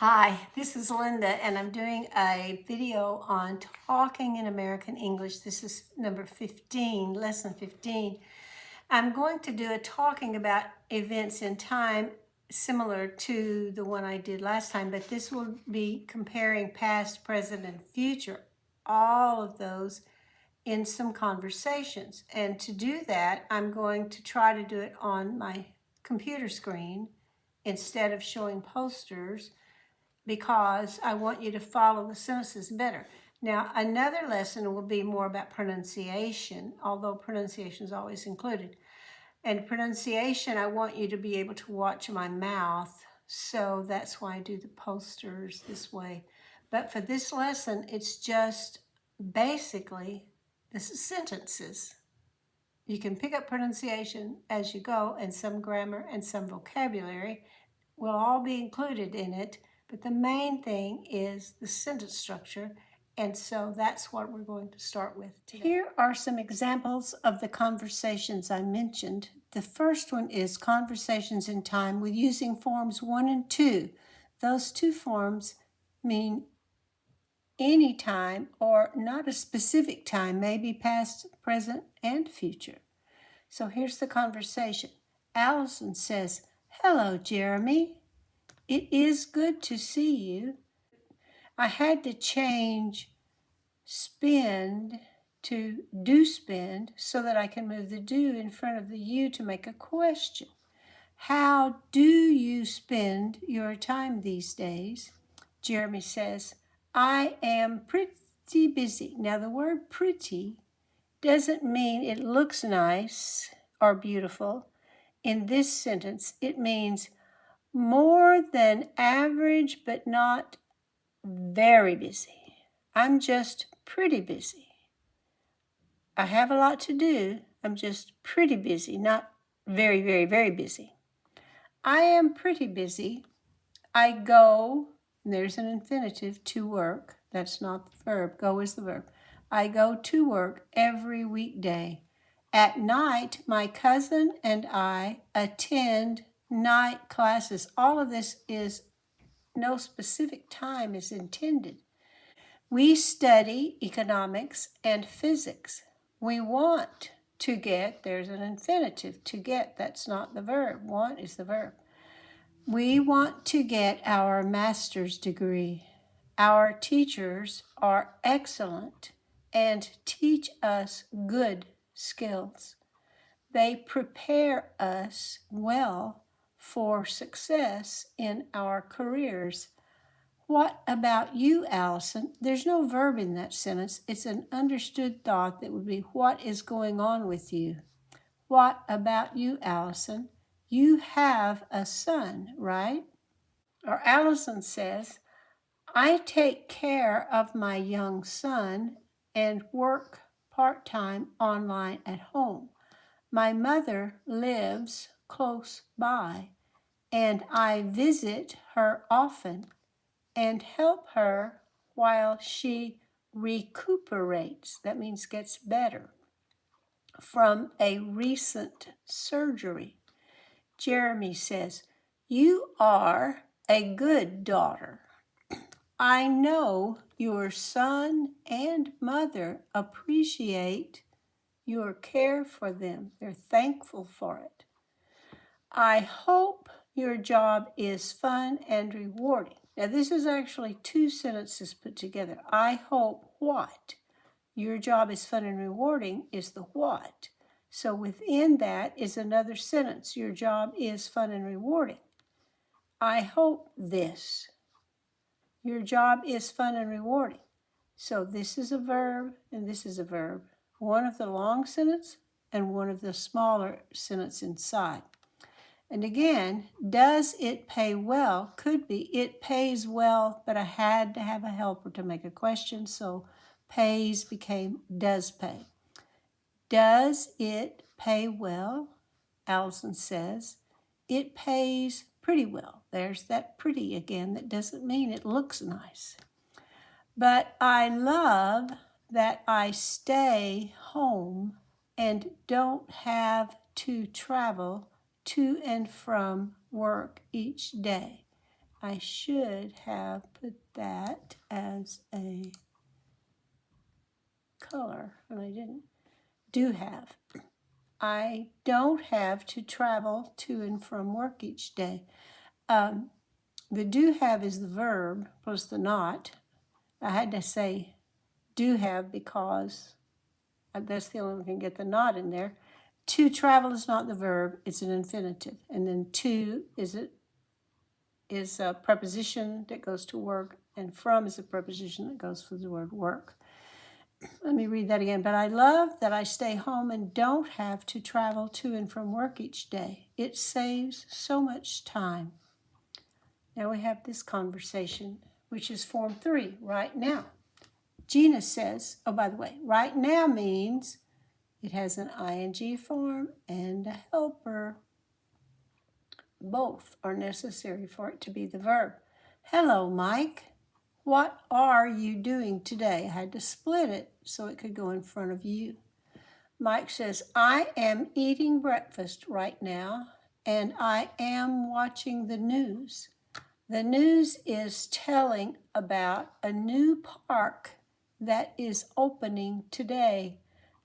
Hi, this is Linda, and I'm doing a video on talking in American English. This is number 15, lesson 15. I'm going to do a talking about events in time similar to the one I did last time, but this will be comparing past, present, and future, all of those in some conversations. And to do that, I'm going to try to do it on my computer screen instead of showing posters, because I want you to follow the sentences better. Now, another lesson will be more about pronunciation, although pronunciation is always included. And pronunciation, I want you to be able to watch my mouth, so that's why I do the posters this way. But for this lesson, it's just basically, this is sentences. You can pick up pronunciation as you go, and some grammar and some vocabulary will all be included in it, but the main thing is the sentence structure, and so that's what we're going to start with today. Here are some examples of the conversations I mentioned. The first one is conversations in time with using forms 1 and 2. Those two forms mean any time or not a specific time, maybe past, present, and future. So here's the conversation. Allison says, "Hello, Jeremy. It is good to see you. I had to change spend to do spend so that I can move the do in front of the you to make a question. How do you spend your time these days?" Jeremy says, "I am pretty busy." Now, the word pretty doesn't mean it looks nice or beautiful. In this sentence, it means more than average, but not very busy. I'm just pretty busy. I have a lot to do. I'm just pretty busy, not very, very, very busy. I am pretty busy. I go, and there's an infinitive, to work. That's not the verb. Go is the verb. I go to work every weekday. At night, my cousin and I attend night classes. All of this is no specific time is intended. We study economics and physics. We want to get, there's an infinitive, to get, that's not the verb. Want is the verb. We want to get our master's degree. Our teachers are excellent and teach us good skills. They prepare us well for success in our careers. What about you, Allison? There's no verb in that sentence. It's an understood thought that would be, what is going on with you? What about you, Allison? You have a son, right? Or Allison says, I take care of my young son and work part-time online at home. My mother lives close by, and I visit her often and help her while she recuperates. That means gets better from a recent surgery. Jeremy says, you are a good daughter. I know your son and mother appreciate your care for them. They're thankful for it. I hope your job is fun and rewarding. Now, this is actually two sentences put together. I hope what? Your job is fun and rewarding is the what. So within that is another sentence. Your job is fun and rewarding. I hope this. Your job is fun and rewarding. So this is a verb and this is a verb. One of the long sentence and one of the smaller sentence inside. And again, does it pay well? Could be it pays well, but I had to have a helper to make a question, so pays became does pay. Does it pay well? Allison says, it pays pretty well. There's that pretty again. That doesn't mean it looks nice. But I love that I stay home and don't have to travel to and from work each day. I should have put that as a color, and I didn't. Do have. I don't have to travel to and from work each day. The do have is the verb plus the not. I had to say do have because that's the only one who can get the not in there. To travel is not the verb, it's an infinitive. And then to is a preposition that goes to work, and from is a preposition that goes for the word work. Let me read that again. But I love that I stay home and don't have to travel to and from work each day. It saves so much time. Now we have this conversation, which is form 3, right now. Gina says, oh, by the way, right now means it has an ing form and a helper. Both are necessary for it to be the verb. Hello, Mike. What are you doing today? I had to split it so it could go in front of you. Mike says, I am eating breakfast right now, and I am watching the news. The news is telling about a new park that is opening today.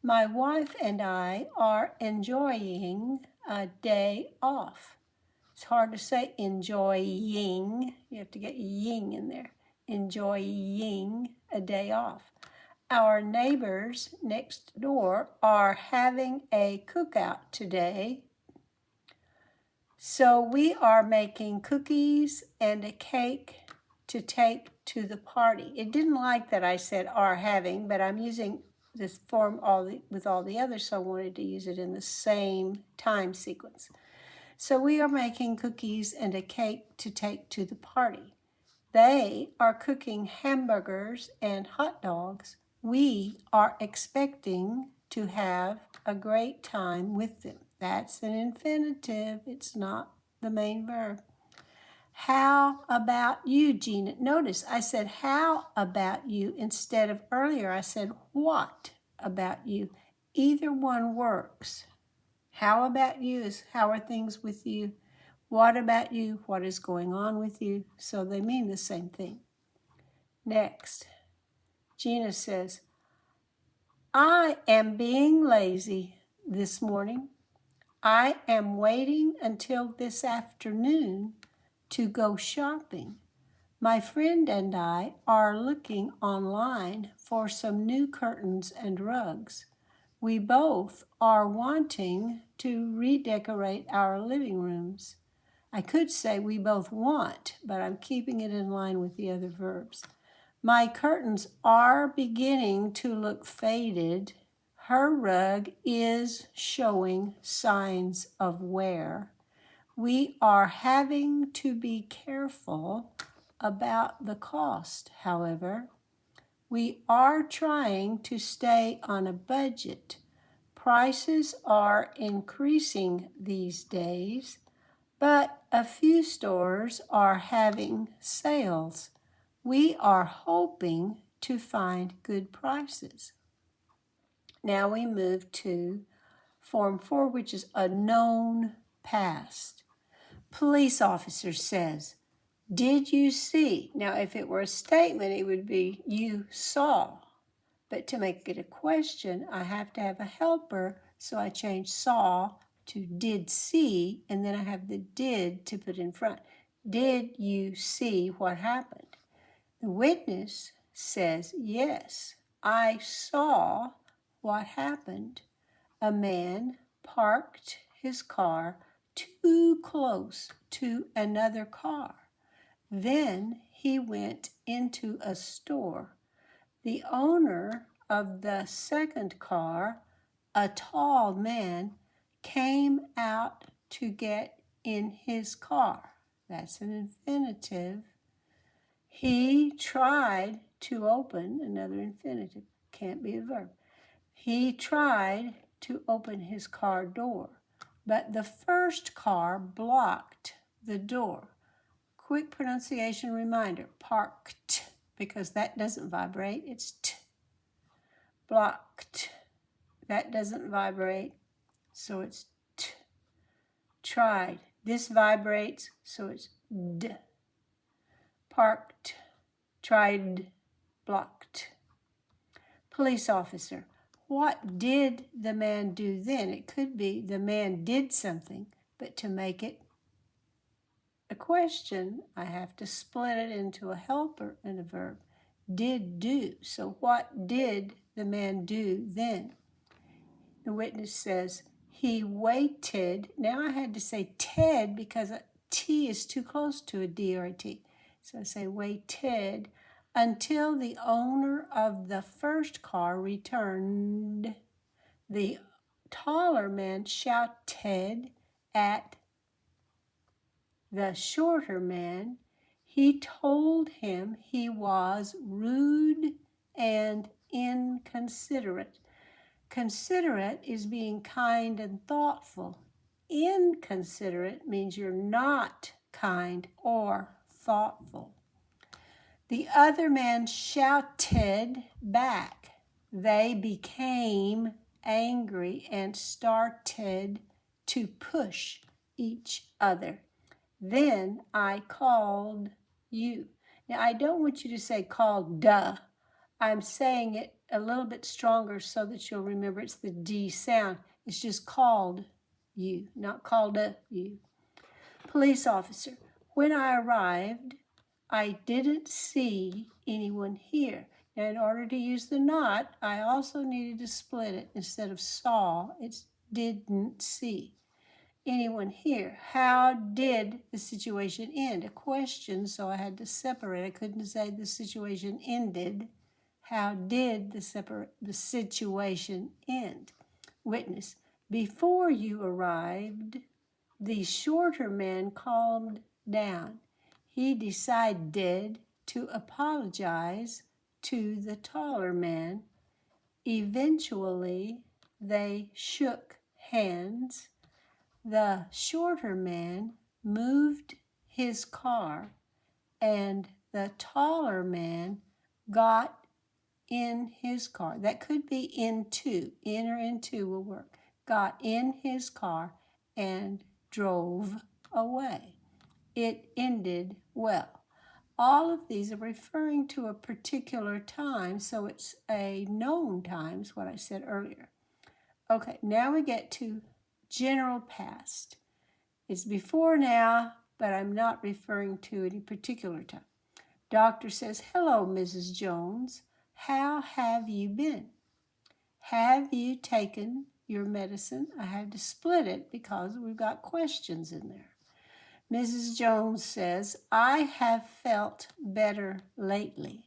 My wife and I are enjoying a day off. It's hard to say enjoying. You have to get ying in there. Enjoying a day off. Our neighbors next door are having a cookout today. So we are making cookies and a cake to take to the party. It didn't like that I said are having, but I'm using this form with all the others, so I wanted to use it in the same time sequence. So we are making cookies and a cake to take to the party. They are cooking hamburgers and hot dogs. We are expecting to have a great time with them. That's an infinitive. It's not the main verb. How about you, Gina? Notice I said how about you instead of earlier I said what about you. Either one works. How about you is how are things with you? What about you? What is going on with you? So they mean the same thing. Next, Gina says, I am being lazy this morning. I am waiting until this afternoon to go shopping. My friend and I are looking online for some new curtains and rugs. We both are wanting to redecorate our living rooms. I could say we both want, but I'm keeping it in line with the other verbs. My curtains are beginning to look faded. Her rug is showing signs of wear. We are having to be careful about the cost, however. We are trying to stay on a budget. Prices are increasing these days, but a few stores are having sales. We are hoping to find good prices. Now we move to Form 4, which is a known past. Police officer says, did you see? Now, if it were a statement, it would be you saw. But to make it a question, I have to have a helper, so I change saw to did see, and then I have the did to put in front. Did you see what happened? The witness says, yes, I saw what happened. A man parked his car too close to another car. Then he went into a store. The owner of the second car, a tall man, came out to get in his car. That's an infinitive. He tried to open, another infinitive, can't be a verb. He tried to open his car door, but the first car blocked the door. Quick pronunciation reminder, parked, because that doesn't vibrate, it's t. Blocked, that doesn't vibrate, so it's t. Tried, this vibrates, so it's d. Parked, tried, blocked. Police officer. What did the man do then? It could be the man did something, but to make it a question, I have to split it into a helper and a verb. Did do. So what did the man do then? The witness says, he waited. Now I had to say Ted because a T is too close to a D or a T. So I say waited until the owner of the first car returned. The taller man shouted at the shorter man. He told him he was rude and inconsiderate. Considerate is being kind and thoughtful. Inconsiderate means you're not kind or thoughtful. The other man shouted back. They became angry and started to push each other. Then I called you. Now, I don't want you to say called duh. I'm saying it a little bit stronger so that you'll remember it's the D sound. It's just called you, not called you. Police officer. When I arrived, I didn't see anyone here. Now, in order to use the not, I also needed to split it. Instead of saw, it's didn't see anyone here. How did the situation end? A question, so I had to separate. I couldn't say the situation ended. How did the situation end? Witness. Before you arrived, the shorter man calmed down. He decided to apologize to the taller man. Eventually, they shook hands. The shorter man moved his car, and the taller man got in his car. That could be into. In or into will work. Got in his car and drove away. It ended well. All of these are referring to a particular time, so it's a known time, is what I said earlier. Okay, now we get to general past. It's before now, but I'm not referring to any particular time. Doctor says, hello, Mrs. Jones. How have you been? Have you taken your medicine? I had to split it because we've got questions in there. Mrs. Jones says, I have felt better lately.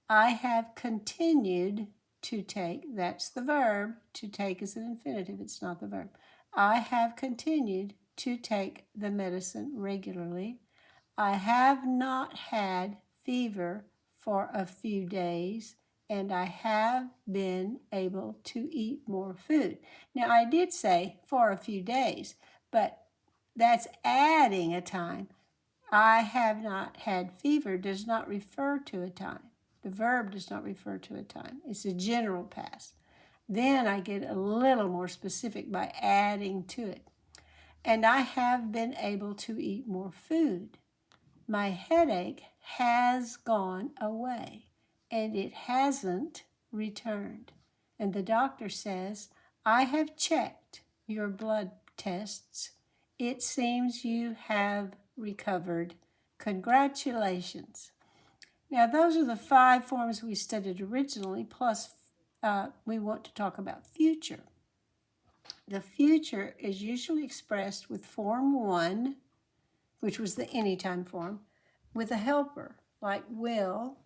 I have continued to take, that's the verb, to take is an infinitive, it's not the verb. I have continued to take the medicine regularly. I have not had fever for a few days, and I have been able to eat more food. Now, I did say for a few days, but that's adding a time. I have not had fever does not refer to a time. The verb does not refer to a time. It's a general past. Then I get a little more specific by adding to it. And I have been able to eat more food. My headache has gone away, and it hasn't returned. And the doctor says, I have checked your blood tests. It seems you have recovered. Congratulations. Now, those are the 5 forms we studied originally, plus we want to talk about future. The future is usually expressed with form 1, which was the anytime form, with a helper, like will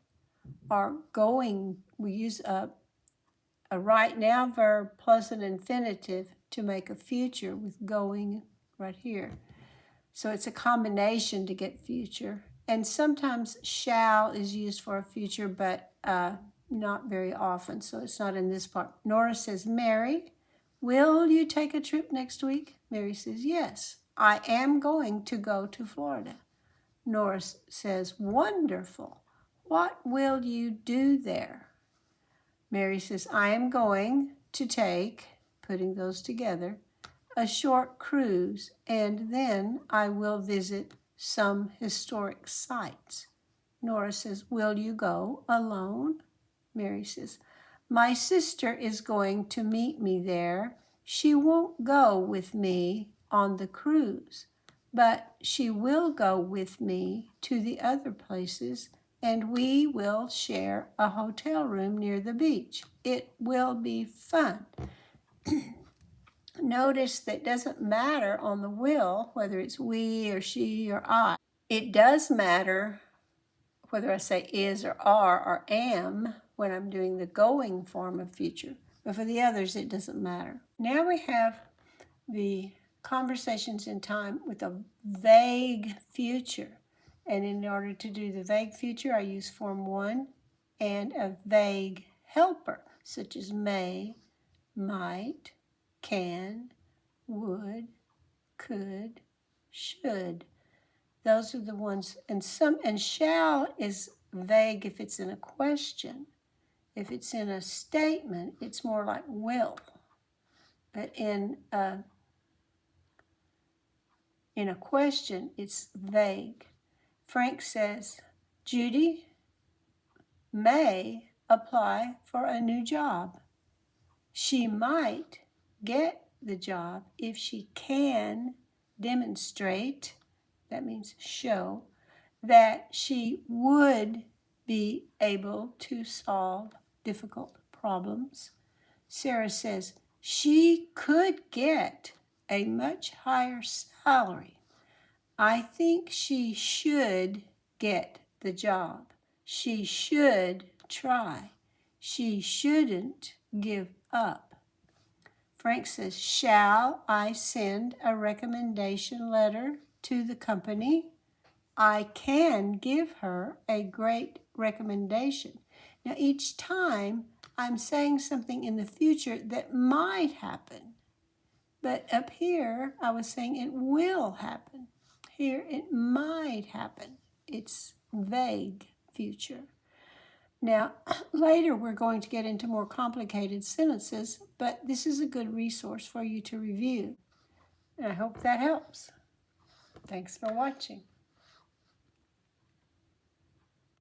or going. We use a right now verb plus an infinitive to make a future with going right here. So it's a combination to get future. And sometimes shall is used for a future, but not very often, so it's not in this part. Nora says, Mary, will you take a trip next week? Mary says, yes, I am going to go to Florida. Nora says, wonderful. What will you do there? Mary says, I am going to take, putting those together, a short cruise, and then I will visit some historic sites. Nora says, will you go alone? Mary says, my sister is going to meet me there. She won't go with me on the cruise, but she will go with me to the other places, and we will share a hotel room near the beach. It will be fun. Notice that it doesn't matter on the will whether it's we or she or I. It does matter whether I say is or are or am when I'm doing the going form of future. But for the others, it doesn't matter. Now we have the conversations in time with a vague future. And in order to do the vague future, I use form 1 and a vague helper, such as may, might, can, would, could, should. Those are the ones, and shall is vague if it's in a question. If it's in a statement, it's more like will. But in a question, it's vague. Frank says, Judy may apply for a new job. She might get the job if she can demonstrate, that means show, that she would be able to solve difficult problems. Sarah says she could get a much higher salary. I think she should get the job. She should try. She shouldn't give up. Frank says, shall I send a recommendation letter to the company? I can give her a great recommendation. Now, each time I'm saying something in the future that might happen. But up here, I was saying it will happen. Here, it might happen. It's vague future. Now, later we're going to get into more complicated sentences, but this is a good resource for you to review. And I hope that helps. Thanks for watching.